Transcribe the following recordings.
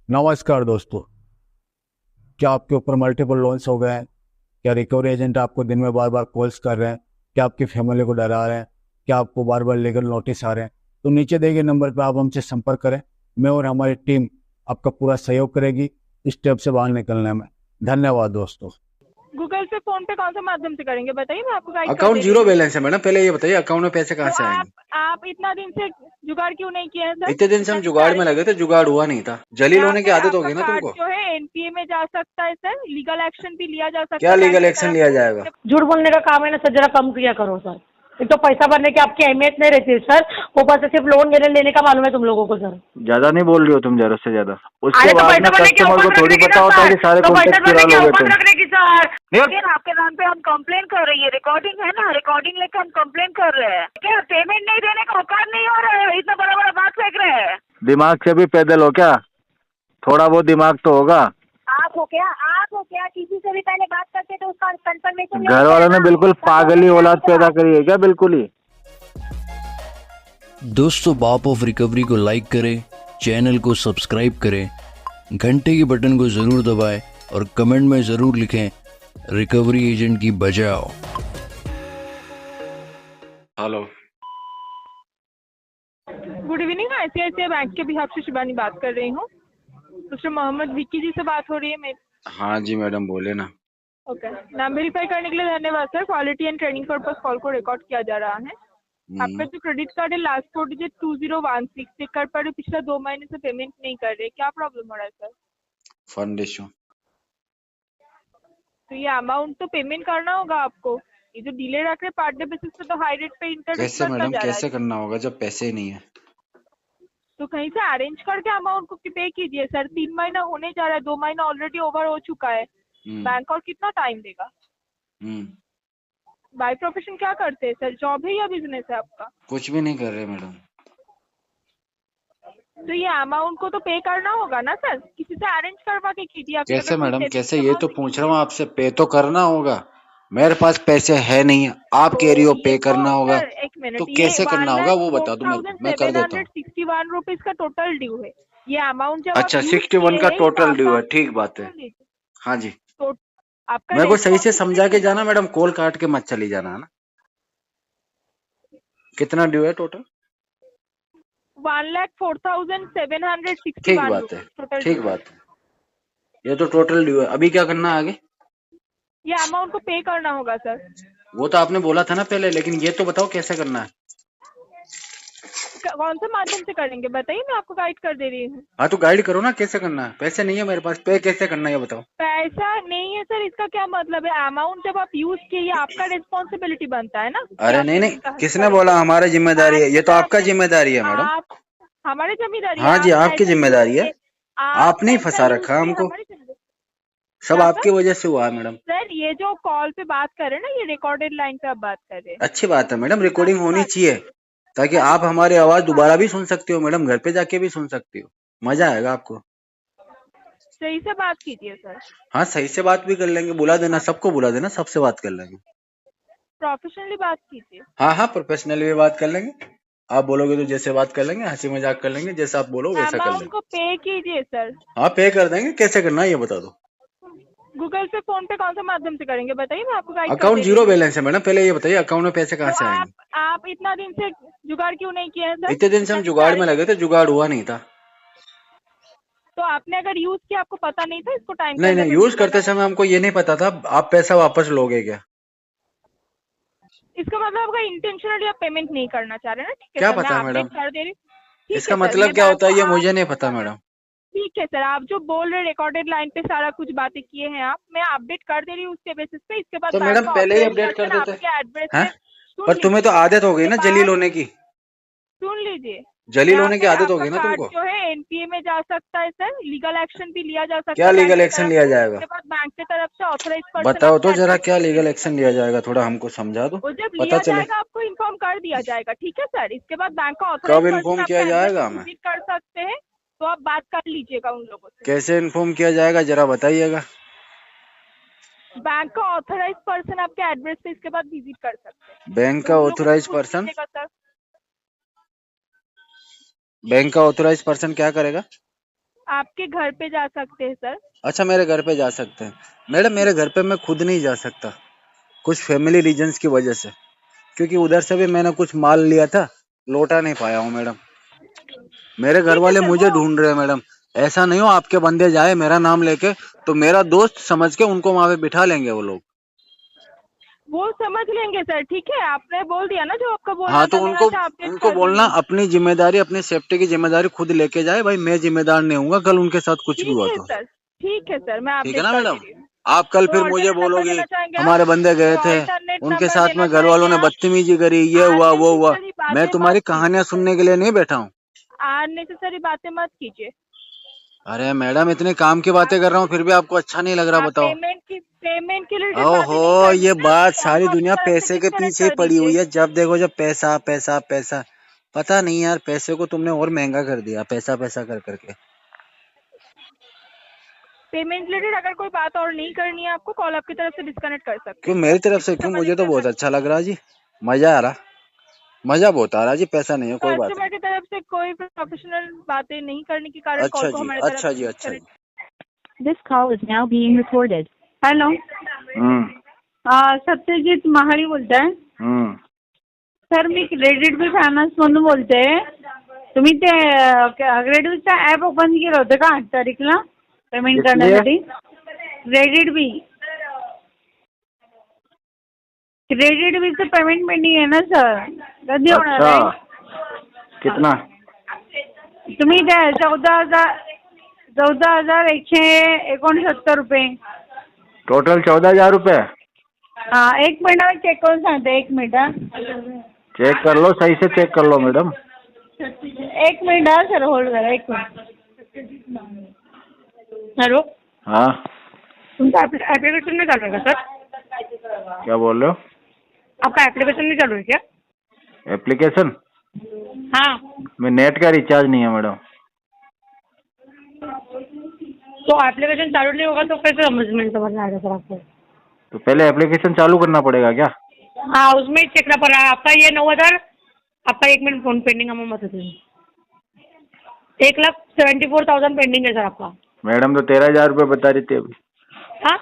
नमस्कार दोस्तों। क्या आपके ऊपर मल्टीपल लोन्स हो गए हैं? क्या रिकवरी एजेंट आपको दिन में बार बार कॉल्स कर रहे हैं? क्या आपकी फैमिली को डरा रहे हैं? क्या आपको बार बार लीगल नोटिस आ रहे हैं? तो नीचे दिए गए नंबर पर आप हमसे संपर्क करें। मैं और हमारी टीम आपका पूरा सहयोग करेगी इस स्टेप से बाहर निकलने में। धन्यवाद दोस्तों। गूगल पे, फोन पे कौन सा माध्यम से करेंगे बताइए, मैं आपको गाइड कर अकाउंट दे रही जीरो हूँ। बैलेंस है मैडम, पहले ये बताइए अकाउंट में पैसे कहाँ तो से आप आएंगे? आप इतना दिन से जुगाड़ क्यों नहीं किए हैं सर? इतने दिन से इतना हम दिन से जुगाड़ में अरेंज लगे थे, जुगाड़ हुआ नहीं था। जलील या होने की फिर आदत आपका होगी ना कार्ड तुमको। जो है एनपीए में जा सकता है सर, लीगल एक्शन भी लिया जा सकता क्या है बैंक लीगल की एक्शन तरफ लिया से। जाएगा? झूठ बोलने का काम है ना सर, जरा कम किया करो सर। एक तो पैसा भरने की आपकी अहमियत नहीं रहती है सर, ऊपर से सिर्फ लोन लेने लेने का मालूम है तुम लोगों को सर। ज्यादा नहीं बोल रही हो तुम, जरूरत से ज्यादा। उसके अरे तो बाद में पैसा भरने की कस्टमर को औकात थोड़ी रखने की पता ना होता है सर, कि सारे तो पैसा कॉन्टेक्ट भरने चुरा की लोगे औकात तुम। रखने की सर। नहीं, फिर आपके नाम पे हम कंप्लेन कर रही है, रिकॉर्डिंग है ना, रिकॉर्डिंग लेकर हम कंप्लेन कर रहे हैं। क्या पेमेंट नहीं देने का औकात नहीं हो रहा है? इतना बड़ा बड़ा बात फेंक रहे हैं। दिमाग से भी पैदल हो क्या? थोड़ा बहुत दिमाग तो होगा। आप हो क्या किसी से भी पहले बात करते तो उसका कंफर्मेशन घर लेते हैं वालों ने ना, बिल्कुल तब पागल ही बोलेंगे औलाद आपके पैदा पास। करी है क्या, बिल्कुल ही। दोस्तों, बाप ऑफ रिकवरी को लाइक करें, चैनल को सब्सक्राइब करें, घंटे के बटन को ज़रूर दबाएं और कमेंट में ज़रूर लिखें, रिकवरी एजेंट की बजाओ। Hello. Good evening, ICICI bank के बिहाफ से शिवानी बात कर रही हूँ। मिस्टर मोहम्मद विक्की जी से बात हो रही है मेरी? हाँ जी मैडम, बोले ना। ओके, नाम वेरीफाई करने के लिए धन्यवाद sir. Quality and training purpose call को रिकॉर्ड किया जा रहा है। आपका जो क्रेडिट कार्ड है लास्ट 4 डिजिट 2016 चेक कर पा रहे हो, पिछला 2 महीने से पेमेंट नहीं कर रहे, क्या प्रॉब्लम हो रहा है सर? Fund issue. तो ये अमाउंट तो पेमेंट करना होगा आपको। ये जो डिले रख रहे पर डे बेसिस पे तो हाई रेट पे इंटरेस्ट कैसे बढ़ता मैडम, जा रहा है। कैसे करना होगा जब पैसे ही नहीं है? तो कहीं से अरेंज करके अमाउंट को पे कीजिए सर। 3 महीना होने जा रहा है, 2 महीना ऑलरेडी ओवर हो चुका है। बैंक और कितना टाइम देगा? हम्म। बाय प्रोफेशन क्या करते हैं सर? जॉब है या बिजनेस है आपका? कुछ भी नहीं कर रहे मैडम। तो ये अमाउंट को तो पे करना होगा ना सर, किसी से अरेंज करवा के कीजिए। या फिर कैसे अगर कोई मैडम, सेविंग कैसे? ये अकाउंट तो में पूछ रहा कीजिए। हूँ आपसे, पे तो करना होगा। मेरे पास पैसे है नहीं, आप कह रही तो हो ये पे तो करना होगा। सर एक तो मिनट, ये कैसे वन करना होगा लैख वो फोर बता दो मेरे को, थाउजेंड मैं कर सेवन देता हंड्रेड हूँ। सिक्सटी वन रुपीज का टोटल ड्यू है। ये अमाउंट जब आप अच्छा, यूज 61 किए का हैं तो टोटल ड्यू आपका, है, ठीक बात है। सुन लीजिए, हाँ जी। तो आपका मेरे को सही से समझा के रेस्पॉन्सिबिलिटी जाना मैडम, कॉल काट के मत चली जाना, है ना? कितना ड्यू है टोटल? 1,04,761 ठीक बात है, रुपीज टोटल ठीक ड्यू है। बात है। ये तो टोटल ड्यू है, अभी क्या करना है आगे? ये अमाउंट को पे करना होगा सर। वो तो आपने बोला था ना पहले, लेकिन ये तो बताओ कैसे करना है। कौन से माध्यम से करेंगे बताइए, मैं आपको गाइड कर दे रही हूँ। हाँ तो गाइड करो ना, कैसे करना है? पैसे नहीं है मेरे पास, पे कैसे करना है ये बताओ। पैसा नहीं है सर, इसका क्या मतलब है? अमाउंट जब आप यूज किए, ये आपका रिस्पॉन्सिबिलिटी बनता है ना कि अरे आप नहीं नहीं, पेमेंट कहाँ से किसने करेंगे। बोला हमारी जिम्मेदारी है? बैंक ये की तो तरफ आपका से जिम्मेदारी है मैडम। आप, हमारी जिम्मेदारी है। हाँ जी, आप आपकी पैसा यूज जिम्मेदारी है। किए, आप आपने ही पैसा फंसा यूज रखा है किए, हमको। हमारी जिम्मेदारी। सब क्या आपकी सर? वजह से हुआ है मैडम। सर ये जो कॉल पे बात कर रहे हैं ना, ये रिकॉर्डेड लाइन पे आप बात कर रहे हैं, अच्छी बात है मैडम, हिसाब रिकॉर्डिंग से होनी बात चाहिए, कीजिए ताकि सर। आप हमारी आवाज हिसाब दोबारा भी सुन सकती हो मैडम, घर पे जाके भी सुन सकती हो, मजा आएगा आपको। सही से बात कीजिए सर। हाँ, सही से बात भी कर लेंगे, बुला देना, हाँ, सबको बुला देना, सबसे बात कर लेंगे। प्रोफेशनली बात कीजिए। हाँ हाँ, प्रोफेशनली भी बात कर लेंगे। आप बोलोगे तो जैसे बात कर लेंगे, हंसी मजाक कर लेंगे, जैसा आप बोलो वैसा कर अमाउंट लेंगे। को पे कीजिए सर। हाँ, पे कर देंगे, कैसे करना है ये बता दो। गूगल पे, फोन पे कौन सा माध्यम से करेंगे बताइए, मैं आपको गाइड कर अकाउंट दे रही जीरो हूँ। बैलेंस है मैडम, पहले ये बताइए अकाउंट में पैसे कहाँ तो से आप आएंगे? आप इतना दिन से जुगाड़ क्यों नहीं किए हैं सर? इतने दिन से इतना हम दिन से जुगाड़ में अरेंज, लगे थे, जुगाड़ हुआ नहीं था। तो आपने अगर यूज किया, आपको पता नहीं था इसको टाइम नहीं पहले नहीं, यूज पेमेंट करना करते होगा? समय हमको ये नहीं पता था आप पैसा वापस लोगे क्या। इसका मतलब आपका इंटेंशनली आप पेमेंट नहीं करना चाह रहे हैं ना? ठीक है क्या सर, मैं पता अपडेट मैडम, कर दे रही हूँ। ठीक है इसका सर, मतलब मैं क्या बैंक होता को है ये आज, मुझे नहीं पता मैडम। ठीक है सर, आप जो बोल रहे रिकॉर्डेड लाइन पे सारा कुछ बातें किए हैं आप, मैं अपडेट कर दे रही हूँ उसके बेसिस पे। इसके बाद तो बैंक मैडम का पहले ही ऑथराइज अपडेट कर पर्सन देते आपके एड्रेस हैं। पे, सुन पर तुम्हें तो लीजिए आदत हो गई इसके ना जलील बाद, होने की। सुन लीजिए, जलील या होने की फिर आदत आपका होगी ना कार्ड तुमको। जो है एनपीए में जा सकता है सर, लीगल एक्शन भी लिया जा सकता क्या है बैंक लीगल की एक्शन तरफ लिया से। जाएगा? इसके बाद बैंक की तरफ से ऑथराइज पर्सन बताओ आपके तो जरा, एड्रेस पे क्या विजिट लीगल एक्शन लिया करेगा। जाएगा, थोड़ा हमको समझा दो, वो जब पता लिया चले। जाएगा आपको इन्फॉर्म कर दिया जाएगा, ठीक है सर। इसके बाद बैंक का ऑथराइज कब पर्सन इन्फॉर्म आपके किया एड्रेस जाएगा पे हमें? विजिट कर सकते हैं, तो आप बात कर लीजिएगा उन लोगों से। कैसे इन्फॉर्म किया जाएगा जरा बताइएगा। बैंक का ऑथराइज पर्सन आपके एड्रेस पे इसके बाद विजिट कर सकते हैं, बैंक तो का उन लोगों से ऑथराइज पूछ पर्सन, लीजिएगा सर। बैंक का ऑथराइज पर्सन क्या करेगा? आपके घर पे जा सकते हैं सर। अच्छा, मेरे घर पे जा सकते हैं मैडम। मेरे घर पे मैं खुद नहीं जा सकता, कुछ फैमिली रीजंस की वजह से, क्योंकि उधर से भी मैंने कुछ माल लिया था, लौटा नहीं पाया हूँ मैडम। मेरे घर ठीक है वाले सर, मुझे ढूंढ रहे हैं मैडम। ऐसा नहीं हो आपके बंदे जाए मेरा नाम लेके तो मेरा दोस्त समझ के उनको वहां पे बिठा लेंगे वो लोग। वो समझ लेंगे सर। ठीक है, आपने बोल दिया ना जो आपको हाँ, बोलना तो था, मैं उनको वैसे अपडेट उनको कर बोलना दूंगी। अपनी जिम्मेदारी, अपनी सेफ्टी की जिम्मेदारी खुद लेके जाए भाई। मैं जिम्मेदार नहीं हूँ कल उनके साथ कुछ भी ठीक हुआ है तो। सर, ठीक है सर, मैं ठीक है अपडेट ना कर दे मैडम? रही हूँ। आप कल कोई फिर मुझे ऑल्टरनेट नंबर बोलोगे देना चाहेंगे आप? हमारे बंदे कोई गए थे, ऑल्टरनेट उनके नंबर साथ देना में घर वालों चाहेंगे ने आप? बदतमीजी करी, ये हुआ वो हुआ। अननेसेसरी मैं बातें मत तुम्हारी कीजिए कहानियां सर। सुनने के लिए नहीं बैठा हूँ। अननेसेसरी बातें मत कीजिए। अरे मैडम, इतने काम की बातें आप कर रहा हूँ फिर भी आपको अच्छा नहीं लग रहा, आप बताओ। पेमेंट के रिलेटेड बातें ओहो, नहीं करनी ये ना, बात कॉल सारी को अपनी दुनिया तरफ से पैसे के डिस्कनेक्ट पीछे ही कर पड़ी हुई दीजिए। है। जब देखो जब पैसा पैसा पैसा। पता नहीं यार, पैसे को तुमने और महंगा कर दिया, पैसा पैसा कर करके। पेमेंट रिलेटेड अगर कोई बात और नहीं करनी है आपको, कॉल आपकी तरफ से डिस्कनेक्ट कर सकते क्यों हैं मेरी सर। तरफ से? इतना क्यों? समझ मुझे तो क्या बहुत कर। अच्छा लग रहा जी। मजा आ रहा, मजा बहुत आ रहा जी। पैसा नहीं है, कोई बात कस्टमर नहीं। की तरफ से कोई प्रोफेशनल बातें नहीं करने के कारण कॉल अच्छा को जी, हमारे तरफ अच्छा से जी, अच्छा जी। Disconnect. This call is now being recorded. Hello, Satyajit Mahali बोलताय? सर, मी क्रेडिट बी फायनान्स मधून बोलते. तुम्ही ते क्रेडिटचं ऍप ओपन केलं होतं का 8 तारीखला पेमेंट करण्यासाठी? क्रेडिट बीचं पेमेंट पेंडिंग आहे ना सर, कधी होणार आहे? कितना? तुम्ही ते 14,169 रुपये. टोटल 14,000 रुपए? हाँ, 1 मिनट में चेक करून सांगते. 1 मिनिट हा. चेक कर लो, सही से चेक कर लो मैडम। 1 मिनिट हा सर, होल्ड करा 1 मिनिट. हॅलो, हाँ, तुमचा ऍप्लिकेशन नहीं चालू है का सर? क्या बोल रहे हो? आपका एप्लीकेशन नहीं चालू है क्या? एप्लीकेशन? हाँ, मैं नेट का रिचार्ज नहीं है मैडम। तो एप्लीकेशन चालू नहीं होगा तो कैसे समझ आएगा सर आपको? तो पहले एप्लीकेशन चालू करना पड़ेगा क्या? हाँ, उसमें चेक करना पड़ रहा है आपका ये 9,000. आपका 1 मिनट फोन पेंडिंग अमाउंट बता दीजिए. 1,74,000 पेंडिंग है सर आपका. मैडम तो 13,000 रुपये बता रही थी अभी। हाँ,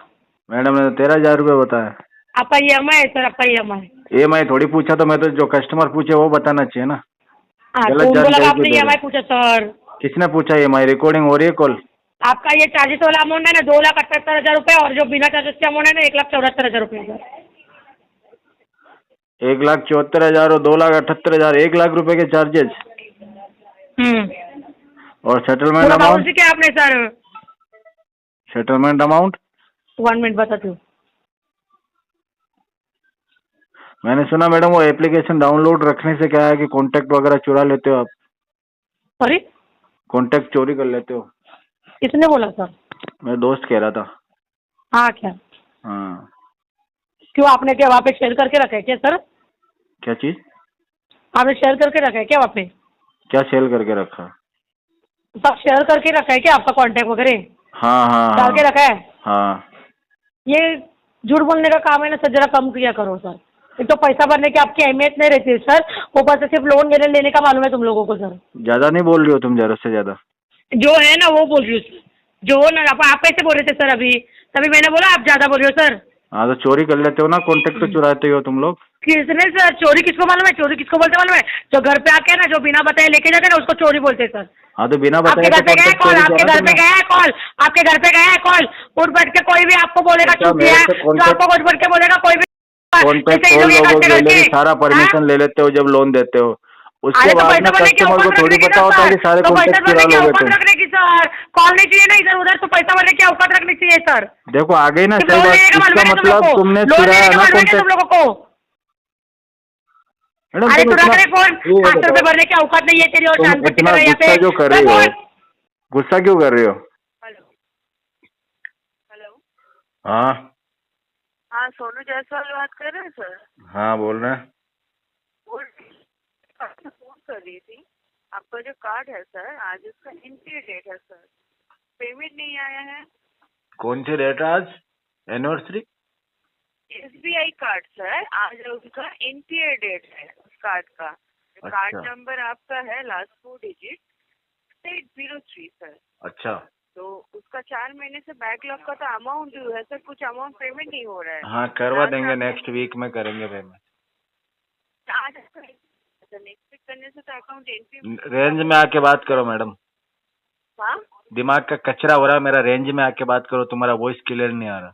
मैडम ने तो 13,000 रुपये बताया। आपका EMI है सर, आपका EMI. EMI थोड़ी पूछा, तो मैं तो जो कस्टमर पूछे वो बताना चाहिए ना। हाँ, गलत तो उनको लगा जानकारी आपने क्यों दे रहे EMI हो? पूछा सर. किसने पूछा? EMI रिकॉर्डिंग हो रही है कॉल। आपका ये चार्जेस वाला अमाउंट है ना 2,78,000 रुपये, और जो बिना चार्जेस का अमाउंट है ना 1,74,000 रुपये सर. 1,74,000 और 2,78,000, 1 लाख रुपए के चार्जेस और सेटलमेंट पूरा अमाउंट? बाउंस किया आपने सर. सेटलमेंट अमाउंट 1 मिनट बताती हूँ. मैंने सुना मैडम वो एप्लीकेशन डाउनलोड रखने से क्या है कि कॉन्टैक्ट वगैरह चुरा लेते हो आप, सॉरी, कॉन्टैक्ट चोरी कर लेते हो। किसने बोला सर? मेरा दोस्त कह रहा था। हाँ, क्या हाँ, क्यों आपने क्या वहाँ पे शेयर करके रखा है क्या सर? क्या चीज? आपने शेयर करके रखा है क्या वहाँ पे? क्या सेल करके रखा? सब शेयर करके रखा है क्या आपका कॉन्टैक्ट वगैरह हाँ हाँ डाल के हाँ रखा है? हाँ। ये झूठ बोलने का काम है ना सर, जरा कम किया करो सर. एक तो पैसा भरने की आपकी अहमियत नहीं रहती है सर, ऊपर से सिर्फ लोन लेने का मालूम है तुम लोगों को सर. ज्यादा नहीं बोल रही हो तुम? जरूरत से ज्यादा जो है ना वो बोल रही हूँ, जो ना आप कैसे बोल रहे थे सर अभी? तभी मैंने बोला आप ज्यादा बोल रहे हो सर. हाँ, तो चोरी कर लेते हो ना, कॉन्टैक्ट तो चुराते हो तुम लोग। किसने सर? चोरी किसको मालूम है? चोरी किसको बोलते मालूम है? जो घर पे आके ना जो बिना बताए लेके जाते ना उसको चोरी बोलते हैं सर. हाँ, तो बिना आपके बताए घर तो पे गया है कॉन्टैक्ट कॉल, चोरी आपके किया घर ना पे तुमने। गया है कॉल, आपके घर पे गया है कॉल. उठ बैठ के कोई भी आपको बोलेगा अच्छा, चूतिया, मेरे से तो कॉन्टैक्ट आपको कुछ बैठ के बोलेगा कोई भी. कॉन्टैक्ट जैसे इन कॉल लोग ये लोगों करते के लिए सारा हाँ? परमिशन ले लेते हो जब लोन देते हो, उसके अरे तो बाद पैसा में भरने की कस्टमर को औकात थोड़ी रखने की पता ना होता है सर, कि सारे तो पैसा कॉन्टैक्ट भरने चुरा की लोगे औकात तुम। रखने की सर. कॉल नहीं चाहिए ना इधर उधर, तो पैसा भरने की औकात रखनी चाहिए सर. देखो आ गई ना सही लोन बात। लेने का मालूम इसका है तुम लोग मतलब को, तुमने लोन चुराया लेने का ना मालूम है तुम कॉन्टैक्ट। लोगों को. मैडम अरे तुम तू इतना रख रहे फोन, ये 800 रुपए बताओ, भरने की औकात नहीं है तेरी और तुम शांत इतना कर यहाँ पे. गुस्सा जो कर रही हो, गुस्सा क्यों कर रही हो? हेलो, हाँ हाँ सोनू जायसवाल बात कर रहे हैं सर? हाँ, बोल रहे हैं। फोन कर रही थी. आपका जो कार्ड है सर, आज उसका एंट्री डेट है सर, पेमेंट नहीं आया है. कौन सी डेट है आज? एनिवर्सरी? SBI कार्ड सर, आज उसका एंट्री डेट है उस कार्ड का. कार्ड अच्छा। नंबर आपका है लास्ट 4 डिजिट 1803 सर। अच्छा, तो उसका 4 महीने से बैकलॉग का तो अमाउंट ड्यू है सर, कुछ अमाउंट पेमेंट नहीं हो रहा है। हाँ करवा आज देंगे, आप- नेक्स्ट वीक में करेंगे पेमेंट। आज आपका नेक्स्ट वीक करने से तो अकाउंट एंट्री रेंज में आके बात करो मैडम, हाँ। दिमाग का कचरा हो रहा है मेरा। रेंज में आके बात करो, तुम्हारा वॉइस क्लियर नहीं आ रहा।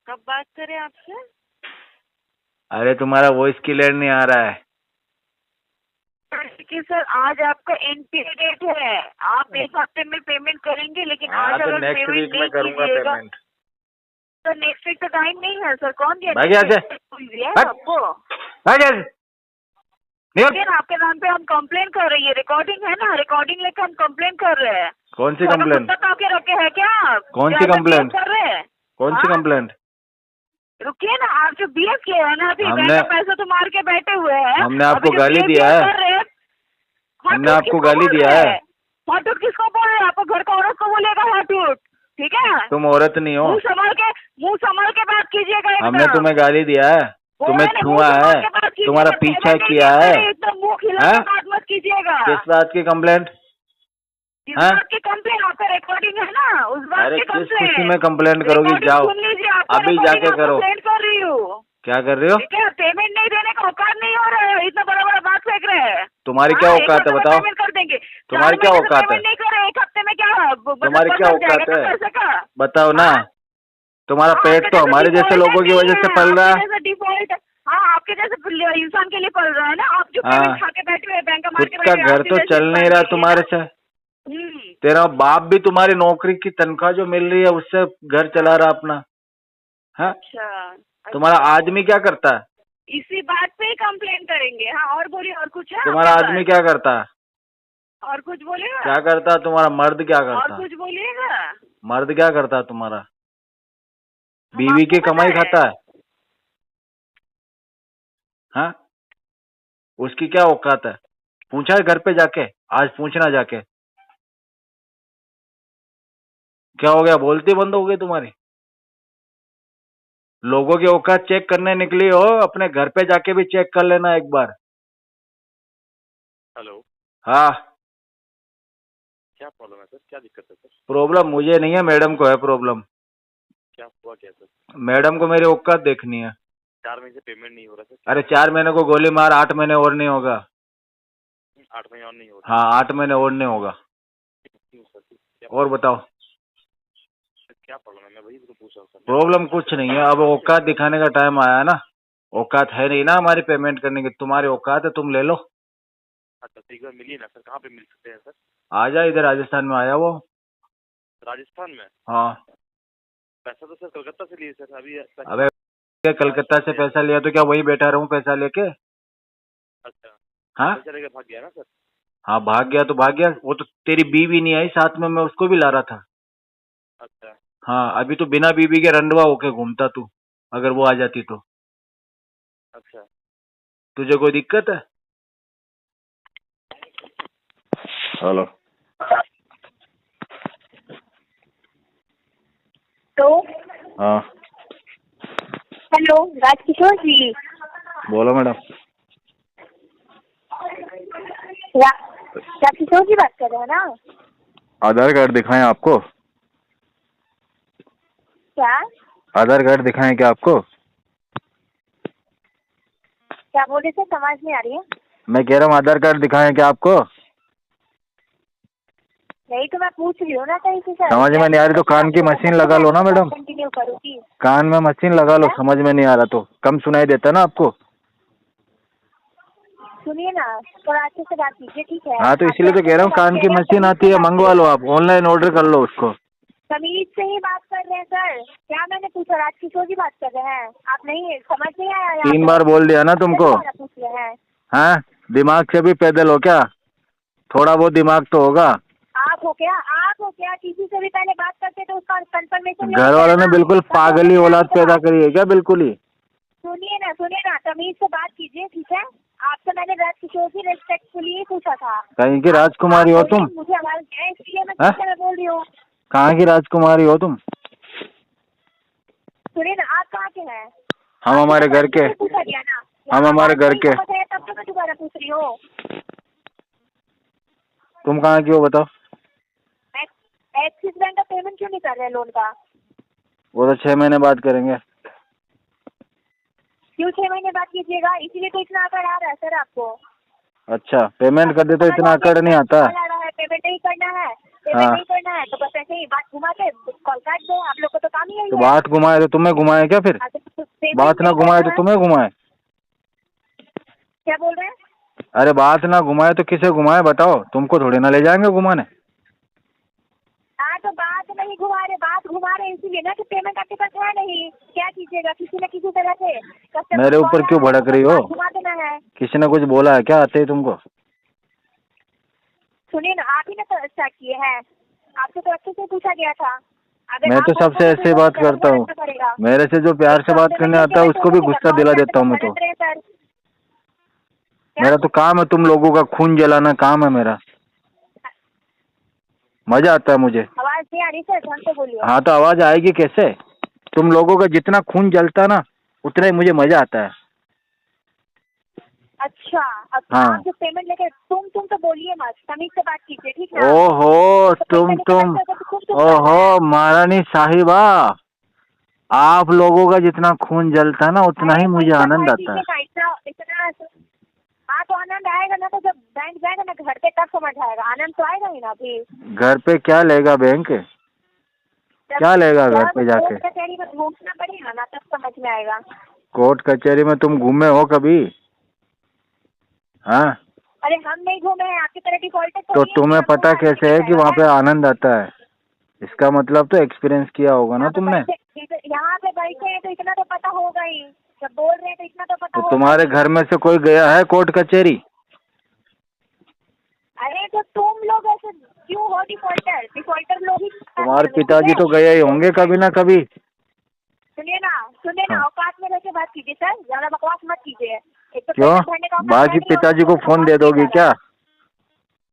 कब बात करें आपसे? अरे तुम्हारा वॉइस क्लियर नहीं आ रहा है। कि सर आज आपका एनपी डेट है, आप एक हफ्ते में पेमेंट करेंगे, लेकिन हाँ आज तो अगर नेक्स्ट पेमेंट वीक में नहीं करूंगा कीजिएगा पेमेंट। तो नेक्स्ट वीक तो टाइम नहीं है सर। कौन दिया भाग यहाँ से। दिया है भाग। आपको? भाग यहाँ से। निकल। फिर आपके नाम पे हम कंप्लेन कर रहे हैं, रिकॉर्डिंग है ना, रिकॉर्डिंग लेकर हम कंप्लेन कर रहे हैं। कौन सी कंप्लेंट? कुत्ता के रखे हैं क्या आप? कौन सी क्या ऐसा कंप्लेंट? behave कर रहे हैं? कौन सी हाँ? कंप्लेंट? रुकिए ना, आप जो बीएफ किए हैं ना, अभी हमने- बैंक का पैसा तो मार के बैठे हुए हैं। हमने आपको अभी जो गाली BF दिया है? कर रहे हैं, हमने हॉट आपको किसको गाली बोल दिया रहे है? हैं? हॉटूट किसको बोल रहे हैं? आपको घर का औरत को बोलेगा हॉटूट, ठीक है? तुम औरत नहीं हो। मुंह संभाल के बात कीजिएगा एकदम। हमने तुम्हें गाली दिया है, तुम्हें बोले ना, मुंह छुआ संभाल है, के बात कीजिएगा, तुम्हारा पीछा पेमेंट किया नहीं है। करे, एकदम मुंह खिला हाँ? के बात मत कीजिएगा। किस बात की कंप्लेंट? इस हाँ? बात की कंप्लेन, आपका रिकॉर्डिंग है ना, उस बात अरे की किस कंप्लेन। खुशी में कंप्लेंट करोगी? रिकॉर्डिंग जाओ सुन लीजिए, आपका अभी रिकॉर्डिंग जाके आप करो। कंप्लेंट कर रही हूँ, क्या कर रहे हो? ठीक है? पेमेंट नहीं देने का औकात नहीं हो रहा है, इतना बड़ा बड़ा बात फेंक रहे हैं। तुम्हारी हाँ, क्या एक औकात हफ्ते है में बताओ? पेमेंट कर देंगे। तुम्हारी 4 क्या महीने से औकात है? पेमेंट नहीं करे, एक हफ्ते में क्या तुम्हारी क्या औकात है? पैसे का? बताओ ना। हाँ? तुम्हारा हाँ, पेट आपके तो जैसे हमारे जैसे default लोगों की नहीं वजह से है, पल रहा आपके है। जैसे डिफॉल्ट। हाँ, आपके जैसे इंसान के लिए पल रहा है ना। आप जो हाँ। पेमेंट खा के बैठे हुए, बैंक का मार खुद के का बैठे हुए, घर आपके तो जैसे चल नहीं इंसान रहा के लिए तुम्हारे ना। से। तेरा बाप भी तुम्हारी नौकरी की तनख्वाह जो मिल रही है उससे घर चला रहा अपना। हाँ? अच्छा, तुम्हारा आदमी क्या करता है? इसी बात पे ही कंप्लेन करेंगे। हाँ, और बोलिए, और कुछ है? तुम्हारा आपके आदमी पास? क्या करता है? और कुछ बोलिएगा? क्या करता है तुम्हारा मर्द? क्या और करता है कुछ बोलिएगा? मर्द? क्या करता है तुम्हारा? हम बीवी की आपको कमाई बताएं? खाता है? हाँ? उसकी क्या औकात है? पूछा है घर पे जाके? आज पूछना जाके। क्या हो गया? बोलती बंद हो गई तुम्हारी? लोगों की औकात चेक करने निकली हो, अपने घर पे जाके भी चेक कर लेना एक बार। हेलो, हाँ, क्या प्रॉब्लम है सर? क्या दिक्कत है सर? प्रॉब्लम मुझे नहीं है, मैडम को है प्रॉब्लम। क्या हुआ क्या सर? मैडम को मेरी औकात देखनी है। 4 महीने से पेमेंट नहीं हो रहा सर। अरे 4 महीने को गोली मार, 8 महीने और नहीं होगा। 8 महीने और नहीं हो रहा? हाँ 8 महीने और नहीं होगा। क्यों सर? क्या और बताओ क्या प्रॉब्लम है? मैं वही तो पूछ रहा हूँ सर। प्रॉब्लम कुछ नहीं है, अब औकात दिखाने का टाइम आया है ना। औकात है नहीं ना हमारी पेमेंट करने की, तुम्हारी औकात है, तुम ले लो। अच्छा, तो एक बार मिलिए ना सर। कहाँ पे मिल सकते हैं सर? आ जा इधर, राजस्थान में आया वो। राजस्थान में? हाँ। पैसा तो सर कलकत्ता से लिए सर अभी। अबे कलकत्ता से पैसा लिया तो क्या वही बैठा रहूं पैसा लेके? अच्छा, हाँ पैसा लेके भाग गया ना सर? हाँ, भाग गया तो भाग गया। वो तो तेरी बीवी नहीं आई साथ में, मैं उसको भी ला रहा था। अच्छा हाँ, अभी तो बिना बीवी के रंडवा होके घूमता तू, अगर वो आ जाती तो। अच्छा। तुझे कोई दिक्कत है? हेलो। तो हाँ हेलो, राजकिशोर जी। बोलो मैडम। राजकिशोर जी बात कर रहे हैं ना? आधार कार्ड दिखाएं आपको? क्या आधार कार्ड दिखाएं क्या आपको? क्या बोले सर? समझ नहीं आ रही है। मैं कह रहा हूँ आधार कार्ड दिखाएं क्या आपको? नहीं तो मैं पूछ रही हूँ ना कहीं से सर। समझ में नहीं आ रही तो कान की मशीन लगा लो ना मैडम। कंटिन्यू करूँगी। कान में मशीन लगा लो, समझ में नहीं आ रहा तो कम सुनाई देता ना आपको। सुनिए ना, थोड़ा अच्छे से बात कीजिए, ठीक है? हाँ तो इसीलिए तो कह रहा हूँ, कान की मशीन आती है, मंगवा लो, आप ऑनलाइन ऑर्डर कर लो उसको। तमीज से ही बात कर रहे हैं सर। क्या मैंने पूछा? राजकिशोर जी बात कर रहे हैं। आप नहीं समझ नहीं आया? 3 बार बोल दिया ना तुमको। पूछ रहे हैं। हाँ, दिमाग से भी पैदल हो क्या? थोड़ा बहुत दिमाग तो होगा। आप हो क्या? किसी से भी पहले बात करते तो उसका कंफर्मेशन। घर वालों ने बिल्कुल पागली औलाद पैदा करी है क्या? बिल्कुल ही। सुनिए ना, तमीज से बात कीजिए, ठीक है? आपसे मैंने राजकिशोर जी रेस्पेक्टफुली ही पूछा था। कहीं की राजकुमारी हो तुम? मुझे आवाज है इसलिए मैं बोल रही हूँ। कहाँ की राजकुमारी हो तुम? सुनिए ना, आप कहाँ के हैं? हम हमारे घर के। पूछा गया ना। हम हमारे घर के। तब तो मैं दोबारा पूछ रही हूँ। तुम कहाँ की हो बताओ? एक्सिस बैंक का पेमेंट क्यों नहीं कर रहे लोन का? वो तो 6 महीने बाद करेंगे। क्यों 6 महीने बाद कीजिएगा? इसीलिए तो इतना आकर आ रहा है सर आपको। अच्छा, पेमेंट कर दे तो इतना आकड़ नहीं आता। पेमेंट नहीं करना है, पेमेंट नहीं करना है तो बस ऐसे ही बात घुमा के कॉल काट दो। आप लोग को तो काम ही यही तो है। बात घुमाए तो तुम्हें घुमाए क्या फिर? बात ना घुमाए तो तुम्हें घुमाए? क्या बोल रहे हैं? अरे बात ना घुमाए तो किसे घुमाए बताओ? तुमको थोड़ी ना ले जाएंगे घुमाने। हाँ तो बात नहीं घुमा रहे, बात घुमा रहे इसीलिए ना कि पेमेंट आपके पास है नहीं। क्या कीजिएगा? किसी न किसी तरह से customer मेरे ऊपर call क्यों आया है, भड़क रही तो हो? बात घुमा देना है। किसी ने कुछ बोला है क्या आते ही तुमको? सुनिए ना, आप ही ने तो स्टार्ट किए हैं, आपसे तो अच्छे से पूछा गया था। अगर मैं आप तो बोलते सबसे हो ऐसे तो बात गलत करता हूँ। पड़ेगा। मेरे से जो प्यार से बात करने आता है उसको भी गुस्सा दिला देता हूँ मैं तो। सर मेरा तो काम है तुम लोगों का खून जलाना, काम है मेरा। मजा आता है मुझे। आवाज नहीं आ रही सर, ढंग से बोलिए। हाँ तो आवाज आएगी कैसे? तुम लोगों का जितना खून जलता है ना उतना ही मुझे मजा आता है। अच्छा, अब हाँ। आप जो पेमेंट लेके तुम तो बोलिए मत, तमीज से बात कीजिए, ठीक है? ओहो तुम ओहो महारानी साहिबा, आप लोगों का जितना खून जलता है ना उतना ही मुझे आनंद आता है। इतना हाँ तो आनंद आएगा ना, तो जब बैंक जाएगा ना घर पे तब समझ आएगा। आनंद तो आएगा ही ना अभी। घर पे क्या लेगा बैंक? क्या लेगा घर पे जाके? कोर्ट कचहरी में घूमना पड़ेगा ना, तब समझ में आएगा। कोर्ट कचहरी में तुम घूमे हो कभी? हाँ अरे हम नहीं घूमे हैं, आपकी तरह डिफॉल्टर तो तुम्हें पता कैसे है कि वहाँ पे आनंद आता है? इसका मतलब तो एक्सपीरियंस किया होगा ना तुमने। यहाँ पे बैठे हैं तो इतना तो पता होगा ही, जब बोल रहे हैं तो इतना तो पता तो होगा। तुम्हारे घर में से कोई गया है कोर्ट कचहरी? अरे तो तुम लोग ऐसे क्यों हो डिफॉल्टर? डिफॉल्टर लोग ही। तुम्हारे पिताजी तो गए ही होंगे कभी ना कभी। सुनिए ना हाँ। औकात में रह के बात कीजिए सर, ज्यादा बकवास मत कीजिए। एक तो क्यों? पेमेंट भरने का औकात बाकी है नहीं, पिताजी को और फोन दे दोगी क्या?